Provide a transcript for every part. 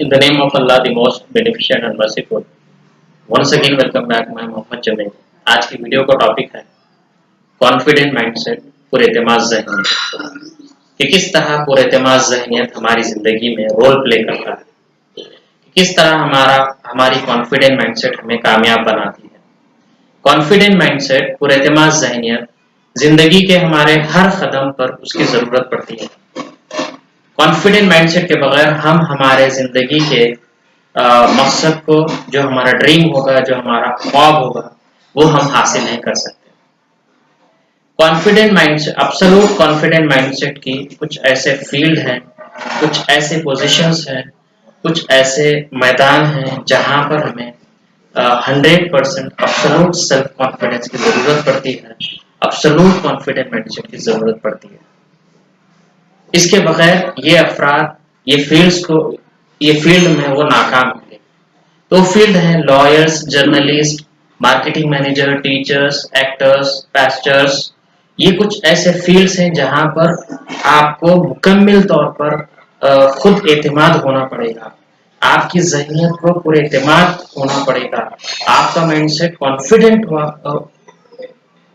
In the name of Allah, the most beneficent and merciful. Once again, welcome back. मैं मोहम्मद जमील। आज की video का topic है confident mindset, पुरएतमाद ज़हनियत। कि किस तरह पुरएतमाद ज़हनियत हमारी ज़िंदगी में रोल प्ले करता है, किस तरह हमारी कॉन्फिडेंट माइंडसेट हमें कामयाब बनाती है। कॉन्फिडेंट माइंडसेट, पुरएतमाद ज़हनियत ज़िंदगी के हमारे हर कदम पर उसकी ज़रूरत पड़ती है। कॉन्फिडेंट माइंडसेट के बगैर हम हमारे ज़िंदगी के मकसद को, जो हमारा ड्रीम होगा, जो हमारा ख्वाब होगा, वो हम हासिल नहीं कर सकते। Confident mindset, absolute confident mindset की कुछ ऐसे फील्ड हैं, कुछ ऐसे पोजीशंस हैं, कुछ ऐसे मैदान हैं जहां पर हमें 100% एब्सोल्यूट सेल्फ कॉन्फिडेंस की ज़रूरत पड़ती है, एब्सोल्यूट कॉन्फिडेंट माइंडसेट की ज़रूरत पड़ती है। इसके बगैर ये अफराद ये फील्ड में वो नाकाम होंगे। तो फील्ड हैं lawyers, journalist, marketing manager, teachers, actors, pastors. ये कुछ ऐसे फील्ड्स हैं जहां पर आपको मुकम्मल तौर पर खुद एतमाद होना पड़ेगा, आपकी ज़हनियत को पूरे एतमाद होना पड़ेगा, आपका माइंडसेट कॉन्फिडेंट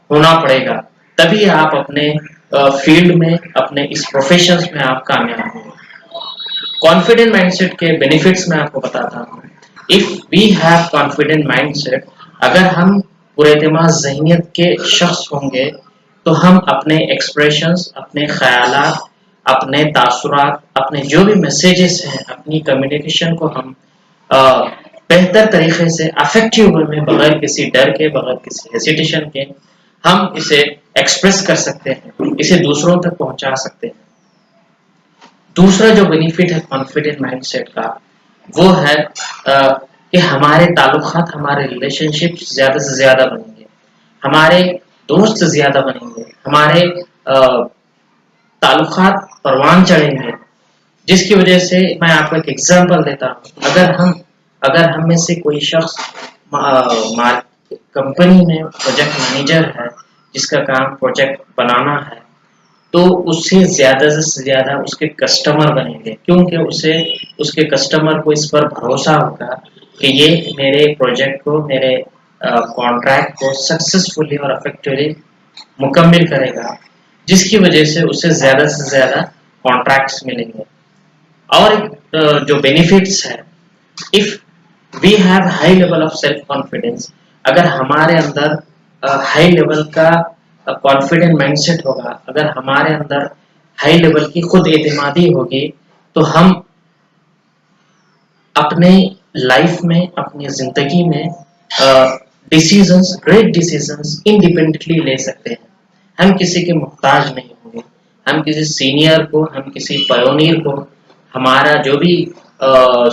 होना पड़ेगा, तभी आप अपने फील्ड में, अपने इस प्रोफेशन में आप कामयाब होंगे। कॉन्फिडेंट माइंडसेट के बेनिफिट्स मैं आपको बताता हूँ। If we have confident mindset, अगर हम पुरएतमाद ज़हनियत के शख्स होंगे तो हम अपने एक्सप्रेशंस, अपने ख्यालात, अपने तासुरात, अपने जो भी मैसेजेस हैं, अपनी कम्युनिकेशन को हम बेहतर तरीके से अफेक्टिव वे में, बगैर किसी डर के, बगैर किसी हेसिटेशन के हम इसे एक्सप्रेस कर सकते हैं, इसे दूसरों तक पहुंचा सकते हैं। दूसरा जो बेनिफिट है कॉन्फिडेंट माइंडसेट का, वो है कि हमारे ताल्लुकात, हमारे रिलेशनशिप ज़्यादा से ज़्यादा बनेंगे, हमारे दोस्त ज़्यादा बनेंगे, हमारे ताल्लुकात परवान चढ़ेंगे। जिसकी वजह से मैं आपको एक एग्जांपल देता हूँ। अगर हम में से कोई शख्स कंपनी में प्रोजेक्ट मैनेजर है, जिसका काम प्रोजेक्ट बनाना है, तो उससे ज़्यादा उसके कस्टमर बनेंगे, क्योंकि उसके कस्टमर को इस पर भरोसा होगा कि ये मेरे प्रोजेक्ट को, मेरे कॉन्ट्रैक्ट को सक्सेसफुली और इफेक्टिवली मुकम्मल करेगा, जिसकी वजह से उसे ज़्यादा से ज़्यादा कॉन्ट्रैक्ट्स मिलेंगे। और जो बेनिफिट्स है, if we have high level of self confidence, अगर हमारे अंदर हाई लेवल का कॉन्फिडेंट माइंडसेट होगा, अगर हमारे अंदर हाई लेवल की खुद एतमादी होगी, तो हम अपने लाइफ में, अपनी जिंदगी में डिसीजंस, ग्रेट डिसीजंस इंडिपेंडेंटली ले सकते हैं। हम किसी के मुहताज नहीं होंगे, हम किसी सीनियर को, हम किसी पायोनियर को, हमारा जो भी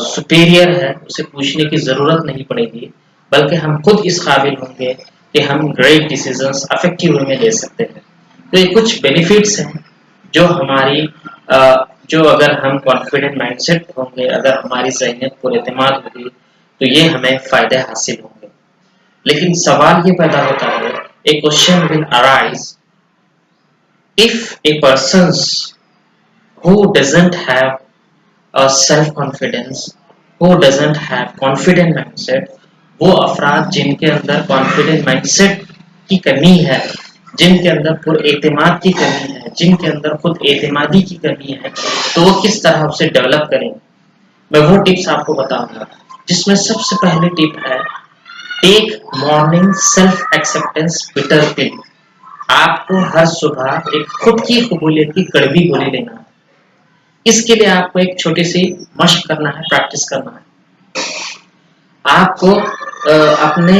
सुपीरियर है, उसे पूछने की जरूरत नहीं पड़ेगी, बल्कि हम खुद इस काबिल होंगे कि हम ग्रेट डिसीजंस अफेक्टिव वे में ले सकते हैं। तो ये कुछ बेनिफिट्स हैं जो हमारी जो अगर हम कॉन्फिडेंट माइंडसेट होंगे, अगर हमारी ज़हनियत पर एतमाद होगी, तो ये हमें फ़ायदे हासिल होंगे। लेकिन सवाल ये पैदा होता है, a question will arise, if a person who doesn't have a self confidence, who doesn't have confident mindset, वो अफराद जिनके अंदर कॉन्फिडेंट माइंडसेट की कमी है, जिनके अंदर पुरएतमाद की कमी है, जिनके अंदर खुद एतमादी की कमी है, तो वो किस तरह उसे डेवलप करेंगे। मैं वो टिप्स आपको बताऊंगा, जिसमें सबसे पहली टिप है, take morning self acceptance bitter pill. आपको हर सुबह एक खुद की कबूलियत की कड़वी गोली लेना है। इसके लिए आपको एक छोटी सी मशक करना है, प्रैक्टिस करना है। आपको अपने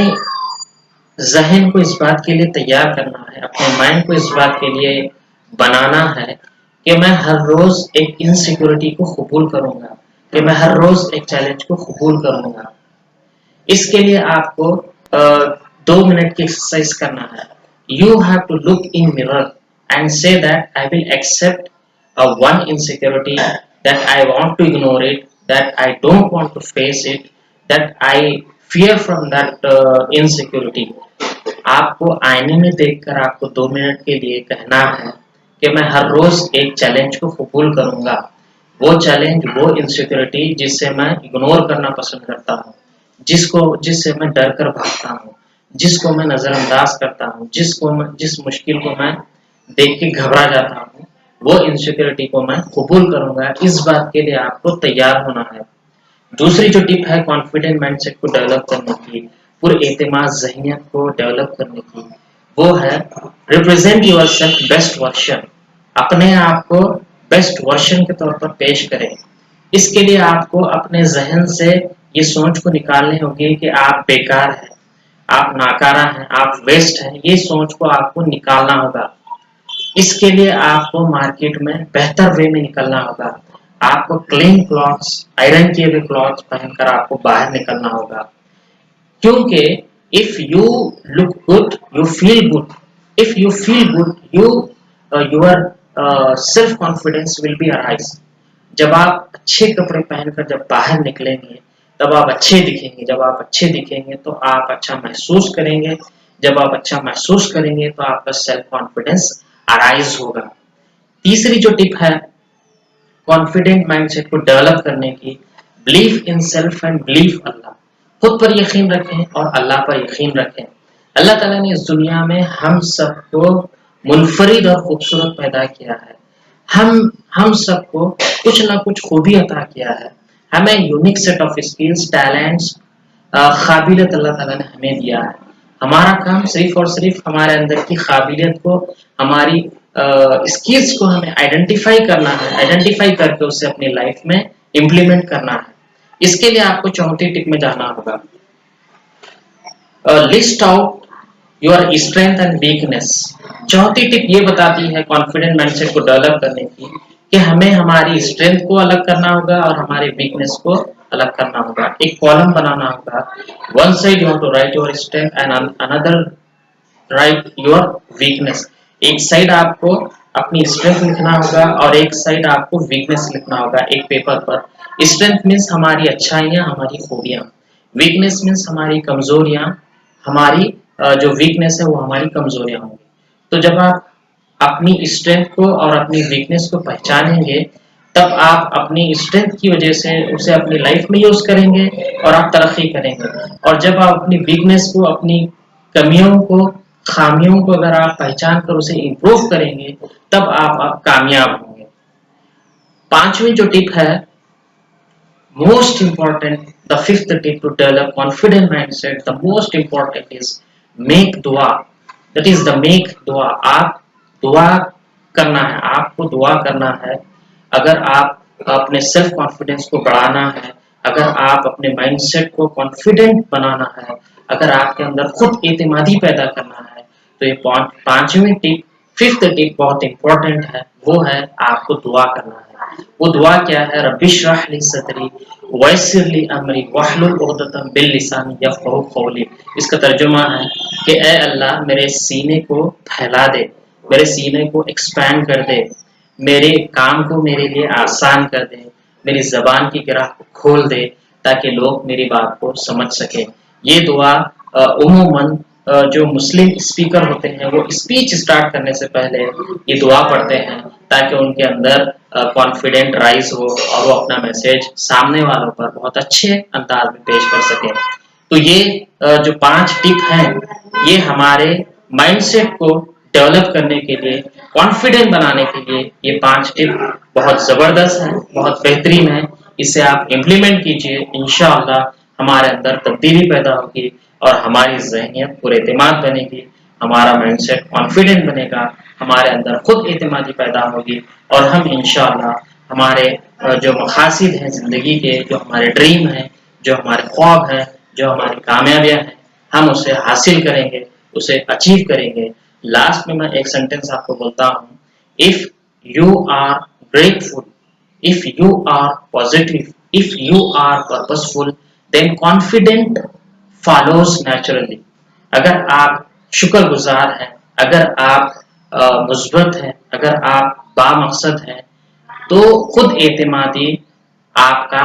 जहन को इस बात के लिए तैयार करना है, अपने माइंड को इस बात के लिए बनाना है कि मैं हर रोज एक इनसिक्योरिटी को कबूल करूंगा, कि मैं हर रोज एक चैलेंज को कबूल करूंगा। इसके लिए आपको 2 मिनट की एक्सरसाइज करना है। You have to look in mirror and say that I will accept one insecurity, that I want to ignore it, that I don't want to face it, that I fear from that insecurity. आपको आईने में देखकर आपको 2 minute के लिए कहना है कि मैं हर रोज एक चैलेंज को कबूल करूंगा, वो चैलेंज, वो इनसिक्योरिटी जिससे मैं इग्नोर करना पसंद करता हूँ, जिससे मैं डर कर भागता हूँ, जिसको मैं नजरअंदाज करता हूँ, जिस मुश्किल को मैं देख के घबरा जाता हूँ, वो इनसिक्योरिटी को मैं कबूल करूंगा। इस बात के लिए आपको तैयार होना है। दूसरी जो टिप है कॉन्फिडेंट माइंडसेट को डेवलप करने की, पुरएतमाद ज़हनियत को डेवलप करने की, वो है represent your self best version. अपने आप को बेस्ट वर्जन के तौर पर पेश करें। इसके लिए आपको अपने जहन से ये सोच को निकालनी होगी कि आप बेकार हैं, आप नाकारा हैं, आप वेस्ट हैं। ये सोच को आपको निकालना होगा। इसके लिए आपको मार्केट में बेहतर वे में निकलना होगा। आपको क्लीन क्लॉथ्स, आयरन किए हुए क्लॉथ्स पहनकर आपको बाहर निकलना होगा। क्योंकि if you look good you feel good, if you feel good your self confidence will be arise. जब आप अच्छे कपड़े पहनकर जब बाहर निकलेंगे तब आप अच्छे दिखेंगे। जब आप अच्छे दिखेंगे तो आप अच्छा महसूस करेंगे। जब आप अच्छा महसूस करेंगे तो आपका सेल्फ कॉन्फिडेंस अराइज होगा। तीसरी जो टिप है कॉन्फिडेंट माइंडसेट को डेवलप करने की, believe in self and believe Allah. खुद पर यकीन रखें और अल्लाह पर यकीन रखें। अल्लाह ताला ने इस दुनिया में हम सबको मुनफरिद और खूबसूरत पैदा किया है। हम सबको कुछ ना कुछ खूबी अता किया है। हमें unique set of skills, talents, काबिलियत अल्लाह ताला ने हमें दिया है। हमारा काम सिर्फ और सिर्फ हमारे अंदर की काबिलियत को, हमारी स्किल्स को हमें आइडेंटिफाई करना है, आइडेंटिफाई करके उसे अपनी लाइफ में इम्प्लीमेंट करना है। इसके लिए आपको चौथी टिप में जाना होगा। List out your strength and weakness. चौथी टिप ये बताती है कॉन्फिडेंट माइंडसेट को डेवलप करने की कि हमें हमारी स्ट्रेंथ को अलग करना होगा और हमारे वीकनेस को अलग करना होगा। एक कॉलम बनाना होगा। One side you want to write your strength and another write your weakness. एक साइड आपको अपनी स्ट्रेंथ लिखना होगा और एक साइड आपको वीकनेस लिखना होगा एक पेपर पर। स्ट्रेंथ मीन्स हमारी अच्छाइयाँ, हमारी खूबियाँ। वीकनेस मीन्स हमारी कमजोरियाँ, हमारी जो वीकनेस है वो हमारी कमजोरियाँ होंगी। तो जब आप अपनी स्ट्रेंथ को और अपनी वीकनेस को पहचानेंगे तब आप अपनी स्ट्रेंथ की वजह से उसे अपनी लाइफ में यूज करेंगे और आप तरक्की करेंगे। और जब आप अपनी वीकनेस को, अपनी कमियों को, खामियों को अगर आप पहचान कर उसे इम्प्रूव करेंगे तब आप कामयाब होंगे। पांचवी जो टिप है most important, the fifth tip to develop confident mindset, the most important is make dua। that is the make dua। आप दुआ करना है, आपको दुआ करना है। अगर आप अपने सेल्फ कॉन्फिडेंस को बढ़ाना है, अगर आप अपने माइंडसेट को कॉन्फिडेंट बनाना है, अगर आपके अंदर खुद एतमादी पैदा करना है तो ये पांचवी टिप, फिफ्थ टिप बहुत इंपॉर्टेंट है। वो है आपको दुआ करना है। वो दुआ क्या है? रब्बिश्रह ली सदरी वयस्सिर ली अमरी वहलुल उक़दतम मिन लिसानी यफ़क़हू क़ौली। इसका तर्जुमा है कि ए अल्लाह मेरे सीने को फैला दे, मेरे सीने को एक्सपैंड कर दे, मेरे काम को मेरे लिए आसान कर दे, मेरी जबान की गिरह को खोल दे ताकि लोग मेरी बात को समझ सके। ये दुआ उमूमन जो मुस्लिम स्पीकर होते हैं वो स्पीच स्टार्ट करने से पहले ये दुआ पढ़ते हैं ताकि उनके अंदर कॉन्फिडेंट राइज हो और वो अपना मैसेज सामने वालों पर बहुत अच्छे अंदाज में पेश कर सके। तो ये जो 5 टिप हैं ये हमारे माइंडसेट को डेवलप करने के लिए, कॉन्फिडेंट बनाने के लिए ये 5 टिप बहुत जबरदस्त है, बहुत बेहतरीन है। इसे आप इम्प्लीमेंट कीजिए, इंशाअल्लाह हमारे अंदर तब्दीली पैदा होगी और हमारी ज़हनियत पुरएतमाद बनेगी, हमारा माइंडसेट कॉन्फिडेंट बनेगा, हमारे अंदर खुद एतमादी पैदा होगी और हम इंशाअल्लाह हमारे जो मकासद हैं ज़िंदगी के, जो हमारे ड्रीम हैं, जो हमारे ख्वाब हैं, जो हमारी कामयाबियाँ हैं, हम उसे हासिल करेंगे, उसे अचीव करेंगे। लास्ट में मैं एक सेंटेंस आपको बोलता हूँ, if you are grateful, if you are positive, if you are purposeful, then confident follows naturally। अगर आप शुक्रगुजार हैं, अगर आप मुस्बत हैं, अगर आप बामकसद हैं तो खुद एतमादी आपका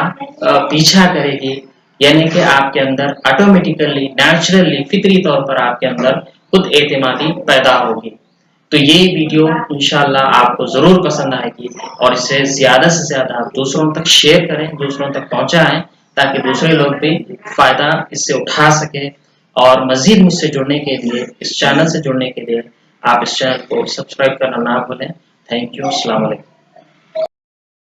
पीछा करेगी। यानी कि आपके अंदर ऑटोमेटिकली, नेचुरली, फितरी तौर पर आपके अंदर खुद एतमादी पैदा होगी। तो ये वीडियो इंशाल्लाह आपको जरूर पसंद आएगी और इसे ज्यादा से ज्यादा आप दूसरों तक शेयर करें, दूसरों तक पहुंचाएं, ताकि दूसरे लोग भी फायदा इससे उठा सके। और मजीद मुझसे जुड़ने के लिए, इस चैनल से जुड़ने के लिए आप इस चैनल को सब्सक्राइब करना ना भूलें। Thank you. अस्सलाम वालेकुम।